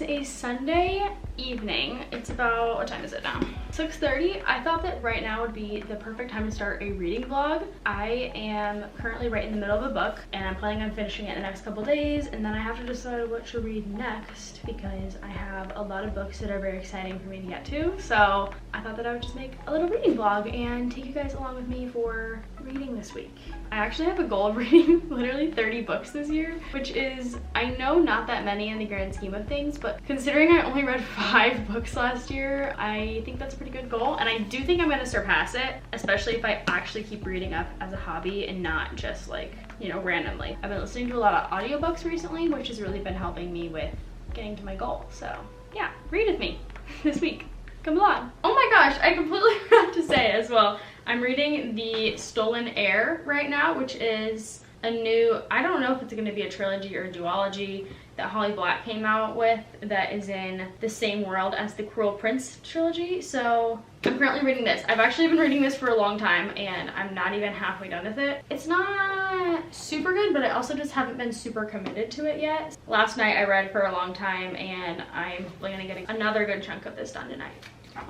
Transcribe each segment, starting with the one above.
is a Sunday evening. It's about, what time is it now? 6:30. I thought that right now would be the perfect time to start a reading vlog. I am currently right in the middle of a book and I'm planning on finishing it in the next couple days, and then I have to decide what to read next because I have a lot of books that are very exciting for me to get to. So I thought that I would just make a little reading vlog and take you guys along with me for reading this week. I actually have a goal of reading literally 30 books this year, which is, I know, not that many in the grand scheme of things, but considering I only read 5 books last year, I think that's a pretty good goal, and I do think I'm gonna surpass it, especially if I actually keep reading up as a hobby and not just like, you know, randomly. I've been listening to a lot of audiobooks recently, which has really been helping me with getting to my goal. So yeah, read with me this week. Come along. Oh my gosh, I completely forgot to say as well, I'm reading The Stolen Heir right now, which is a new, I don't know if it's going to be a trilogy or a duology that Holly Black came out with that is in the same world as the Cruel Prince trilogy. So I'm currently reading this. I've actually been reading this for a long time and I'm not even halfway done with it. It's not super good, but I also just haven't been super committed to it yet. Last night I read for a long time and I'm planning on getting another good chunk of this done tonight.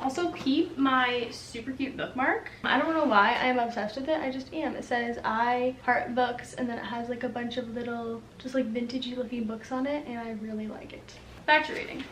Also keep my super cute bookmark. I don't know why I am obsessed with it, I just am. It says I heart books and then it has like a bunch of little just like vintagey looking books on it and I really like it. Back to reading.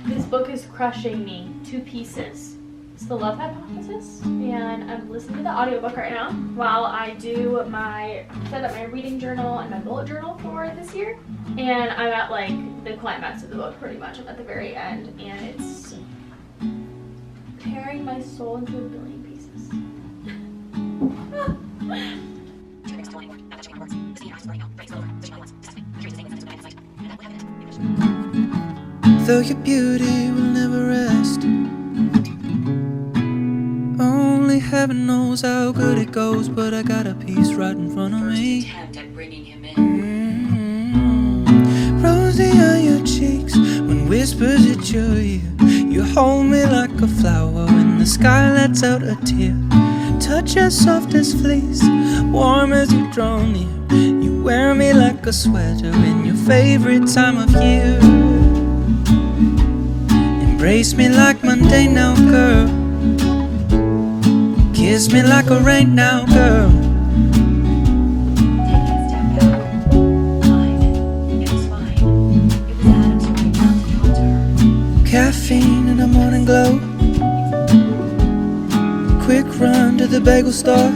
This book is crushing me to pieces. It's The Love Hypothesis, and I'm listening to the audiobook right now while I do set up my reading journal and my bullet journal for this year. And I'm at like the climax of the book pretty much. I'm at the very end and it's tearing my soul into a billion pieces. Though your beauty will never rest, only heaven knows how good it goes, but I got a piece right in front of me. Attempt at bringing him in. Rosy are your cheeks when whispers at your ear. You hold me like a flower when the sky lets out a tear. Touch as soft as fleece, warm as you draw near. You wear me like a sweater in your favorite time of year. Embrace me like Monday now, girl. Kiss me like a rain now, girl. Take a step back. Fine. It was fine. It was Adam's right not to talk to her. Caffeine in the morning glow. Quick run to the bagel store.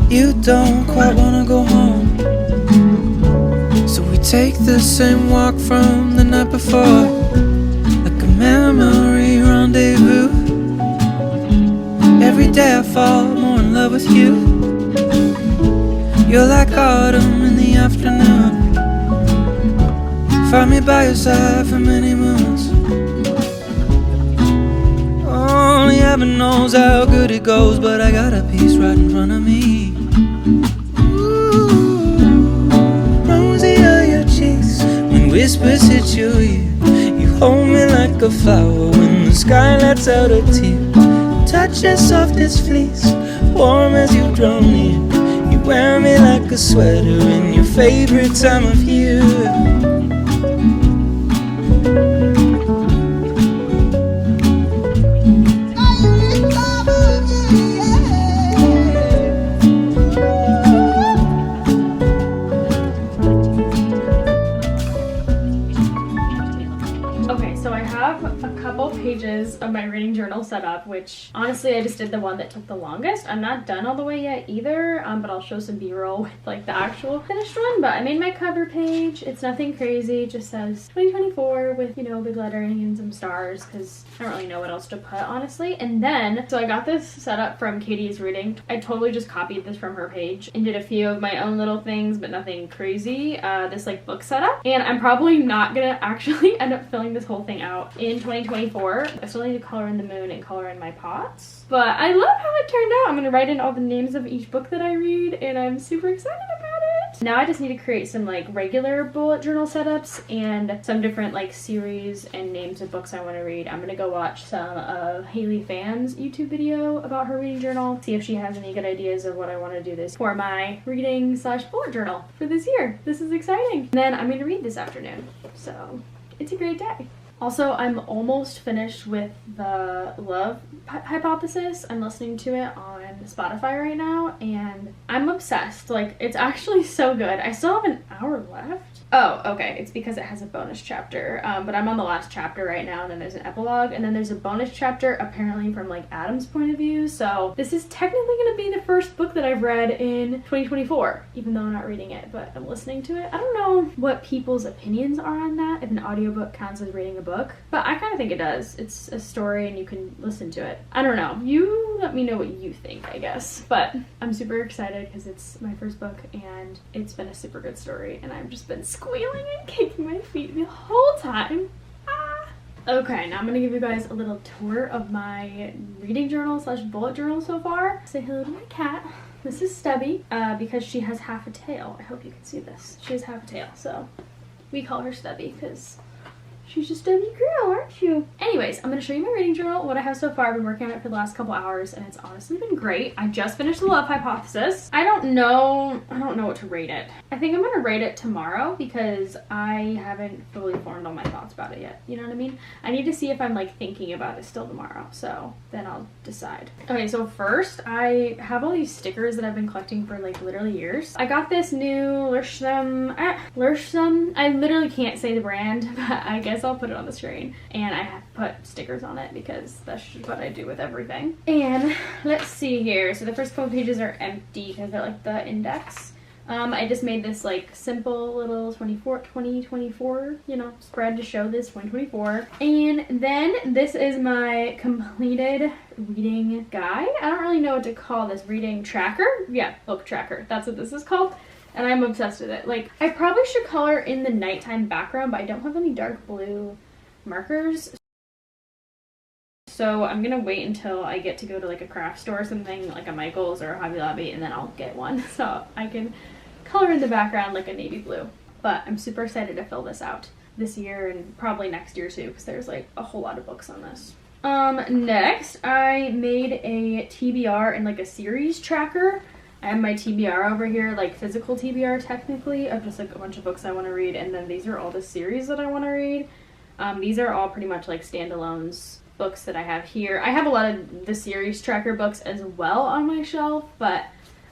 You don't quite wanna go home, so we take the same walk from the night before, like a memory rendezvous. Every day I fall more in love with you. You're like autumn in the afternoon. Find me by your side for many moons. Only heaven knows how good it goes, but I got a piece right in front of me. Rosy are your cheeks when whispers hit your ear. You hold me like a flower when the sky lets out a tear. Touch as soft as fleece, warm as you draw near. You wear me like a sweater in your favorite time of year. Okay, so I have a couple pages of my reading journal set setup, which honestly I just did the one that took the longest. I'm not done all the way yet either, but I'll show some b-roll with like the actual finished one. But I made my cover page. It's nothing crazy, it just says 2024 with, you know, big lettering and some stars because I don't really know what else to put, honestly. And then, so I got this set up from Katie's Reading. I totally just copied this from her page and did a few of my own little things, but nothing crazy. This like book setup. And I'm probably not gonna actually end up filling this whole thing out in 2024. I still need to color in the moon and color in my pots. But I love how it turned out. I'm gonna write in all the names of each book that I read and I'm super excited about it. Now I just need to create some like regular bullet journal setups and some different like series and names of books I want to read. I'm gonna go watch some of Haley Phan's YouTube video about her reading journal, see if she has any good ideas of what I want to do this for my reading / bullet journal for this year. This is exciting. And then I'm gonna read this afternoon, so it's a great day. Also, I'm almost finished with the Love Hypothesis. I'm listening to it on Spotify right now, and I'm obsessed. Like, it's actually so good. I still have an hour left. Oh, okay. It's because it has a bonus chapter, but I'm on the last chapter right now, and then there's an epilogue, and then there's a bonus chapter apparently from like Adam's point of view. So this is technically going to be the first book that I've read in 2024, even though I'm not reading it, but I'm listening to it. I don't know what people's opinions are on that, if an audiobook counts as reading a book, but I kind of think it does. It's a story and you can listen to it. I don't know. You let me know what you think, I guess. But I'm super excited because it's my first book and it's been a super good story, and I've just been squealing and kicking my feet the whole time. Ah. Okay, now I'm gonna give you guys a little tour of my reading journal / bullet journal so far. Say hello to my cat. This is Stubby, because she has half a tail. I hope you can see this. She has half a tail, so we call her Stubby because she's a stubby girl, aren't you? Anyways, I'm going to show you my reading journal, what I have so far. I've been working on it for the last couple hours, and it's honestly been great. I just finished the Love Hypothesis. I don't know what to rate it. I think I'm going to rate it tomorrow because I haven't fully formed all my thoughts about it yet. You know what I mean? I need to see if I'm like thinking about it still tomorrow, so then I'll decide. Okay, so first, I have all these stickers that I've been collecting for like literally years. I got this new Lursham. I literally can't say the brand, but I guess I'll put it on the screen, and I have put stickers on it because that's just what I do with everything. And let's see here. So the first couple pages are empty because they're like the index. I just made this like simple little 2024, you know, spread to show this 2024. And then this is my completed reading guide. I don't really know what to call this. Reading tracker? Yeah, book tracker. That's what this is called. And I'm obsessed with it. Like, I probably should color in the nighttime background, but I don't have any dark blue markers. So I'm gonna wait until I get to go to like a craft store or something, like a Michael's or a Hobby Lobby, and then I'll get one so I can color in the background like a navy blue. But I'm super excited to fill this out this year and probably next year too, because there's like a whole lot of books on this. Next, I made a TBR and like a series tracker. I have my TBR over here, like physical TBR technically, of just like a bunch of books I want to read, and then these are all the series that I want to read. These are all pretty much like standalones, books that I have here. I have a lot of the series tracker books as well on my shelf, but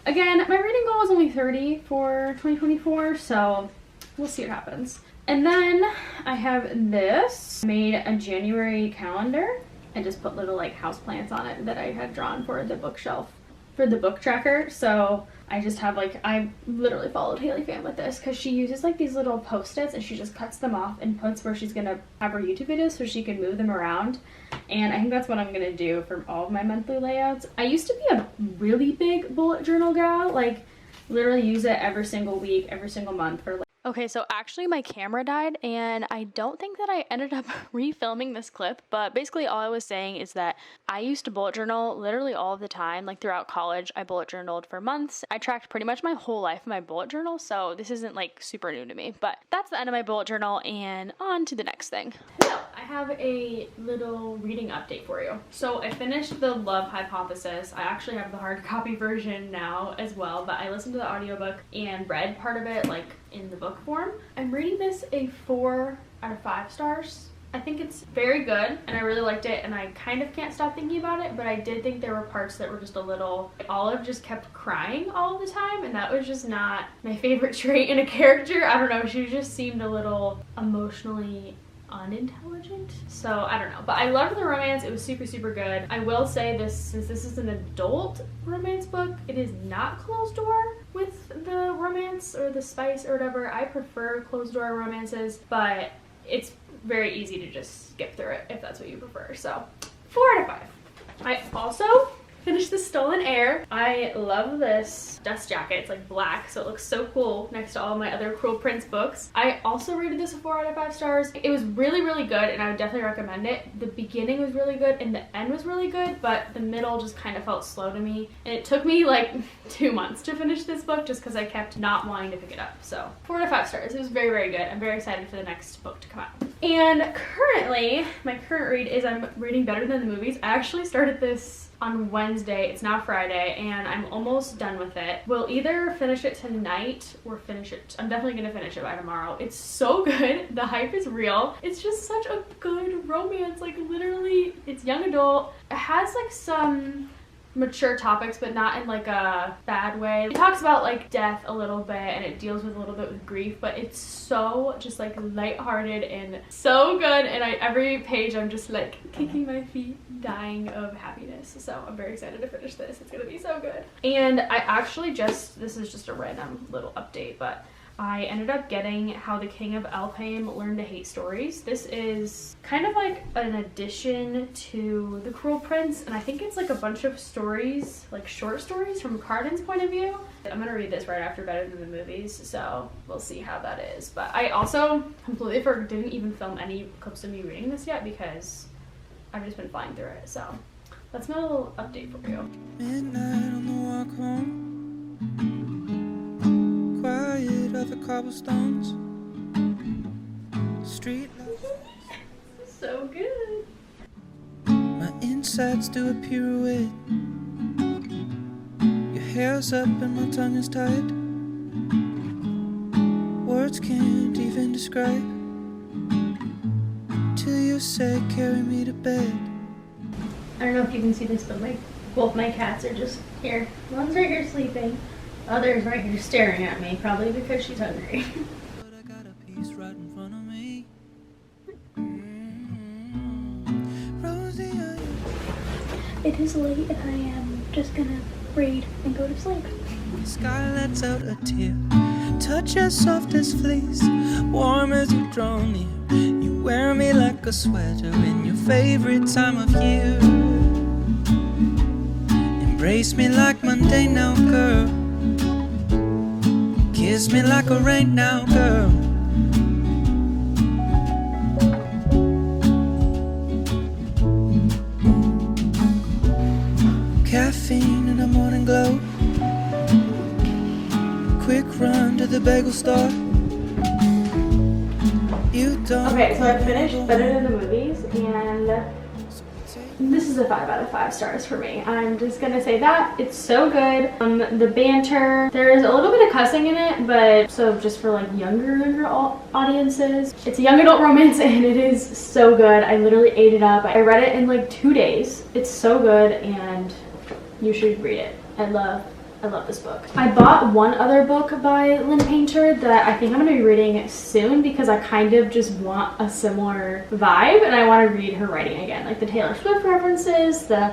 again, my reading goal is only 30 for 2024, so we'll see what happens. And then I have this, made a January calendar. I just put little like houseplants on it that I had drawn for the bookshelf, for the book tracker. So I just have like, I literally followed Haley Phan with this because she uses like these little post-its and she just cuts them off and puts where she's gonna have her YouTube videos so she can move them around. And I think that's what I'm gonna do for all of my monthly layouts. I used to be a really big bullet journal gal, like literally use it every single week, every single month for like. Okay, so actually my camera died and I don't think that I ended up refilming this clip, but basically all I was saying is that I used to bullet journal literally all of the time. Like throughout college, I bullet journaled for months. I tracked pretty much my whole life in my bullet journal, so this isn't like super new to me, but that's the end of my bullet journal and on to the next thing. So I have a little reading update for you. So I finished the Love Hypothesis. I actually have the hard copy version now as well, but I listened to the audiobook and read part of it like in the book form. I'm rating this a 4 out of 5 stars. I think it's very good and I really liked it, and I kind of can't stop thinking about it, but I did think there were parts that were just a little, Olive just kept crying all the time, and that was just not my favorite trait in a character. I don't know, she just seemed a little emotionally unintelligent. So I don't know, but I loved the romance. It was super, super good. I will say this, since this is an adult romance book, it is not closed door with the romance or the spice or whatever. I prefer closed door romances, but it's very easy to just skip through it if that's what you prefer. So 4 out of 5. I also finished the Stolen Air. I love this dust jacket. It's like black, so it looks so cool next to all my other Cruel Prince books. I also rated this a 4 out of 5 stars. It was really, really good, and I would definitely recommend it. The beginning was really good, and the end was really good, but the middle just kind of felt slow to me. And it took me like 2 months to finish this book just because I kept not wanting to pick it up. So 4 out of 5 stars. It was very, very good. I'm very excited for the next book to come out. And currently, my current read is I'm reading Better Than the Movies. I actually started this on Wednesday. It's now Friday, and I'm almost done with it. We'll either finish it tonight or finish it. I'm definitely gonna finish it by tomorrow. It's so good. The hype is real. It's just such a good romance. Like literally, it's young adult. It has like some mature topics, but not in like a bad way. It talks about like death a little bit, and it deals with a little bit with grief, but it's so just like lighthearted and so good. And every page I'm just like kicking my feet, dying of happiness. So I'm very excited to finish this. It's gonna be so good. And I actually this is just a random little update, but I ended up getting How the King of Elfhame Learned to Hate Stories. This is kind of like an addition to The Cruel Prince, and I think it's like a bunch of stories, like short stories from Cardan's point of view. I'm gonna read this right after Better Than the Movies, so we'll see how that is. But I also completely didn't even film any clips of me reading this yet because I've just been flying through it. So that's my little update for you. Midnight on the walk home, quiet of the cobblestones, street lights. So good. My insides do a pirouette. Your hair's up and my tongue is tied. Words can't even describe till you say carry me to bed. I don't know if you can see this, but both my cats are just here. One's right here sleeping. The other's right here staring at me, probably because she's hungry. But I got a piece right in front of me. Rosie, It is late and I am just gonna read and go to sleep. the sky lets out a tear. Touch as soft as fleece, warm as you draw near. You wear me like a sweater in your favorite time of year. Embrace me like Monday now, girl. Kiss me like a rain now, girl. Caffeine in the morning glow. Quick run to the bagel store. You don't. Okay, so I finished Better Than the Movies, and this is a 5 out of 5 stars for me. I'm just gonna say that. It's so good. The banter, there's a little bit of cussing in it, but so just for like younger audiences. It's a young adult romance and it is so good. I literally ate it up. I read it in like 2 days. It's so good and you should read it. I love this book. I bought one other book by Lynn Painter that I think I'm gonna be reading soon because I kind of just want a similar vibe and I want to read her writing again. Like the Taylor Swift references, the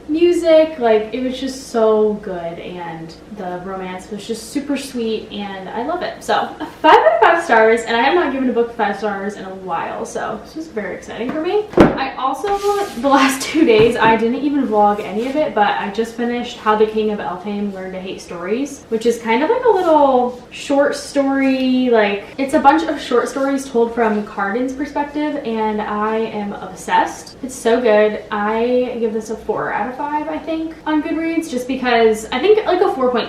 music, like it was just so good and the romance was just super sweet and I love it. So 5 out of 5 stars, and I have not given a book 5 stars in a while, so this was very exciting for me. I also, the last 2 days, I didn't even vlog any of it, but I just finished How the King of Elfhame Learned to Hate Stories, which is kind of like a little short story, like it's a bunch of short stories told from Cardan's perspective and I am obsessed. It's so good. I give this a 4 out of 5, I think, on Goodreads, just because I think like a 4.25.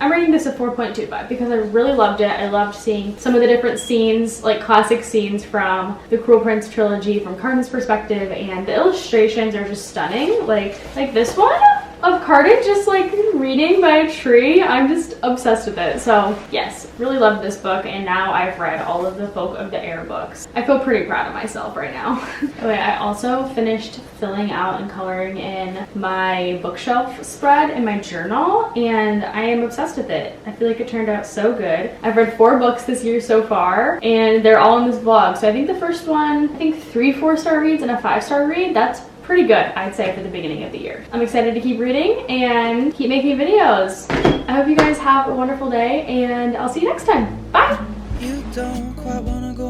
I'm rating this a 4.25 because I really loved it. I loved seeing some of the different scenes, like classic scenes from the Cruel Prince trilogy from Cardan's perspective, and the illustrations are just stunning. Like this one, of Carden just like reading by a tree. I'm just obsessed with it. So yes, really loved this book, and now I've read all of the Folk of the Air books. I feel pretty proud of myself right now. Okay, I also finished filling out and coloring in my bookshelf spread in my journal, and I am obsessed with it. I feel like it turned out so good. I've read 4 books this year so far, and they're all in this vlog. So I think the first one, I think 3 4-star reads and a 5-star read. That's pretty good, I'd say, for the beginning of the year. I'm excited to keep reading and keep making videos. I hope you guys have a wonderful day, and I'll see you next time. Bye! You don't quite wanna go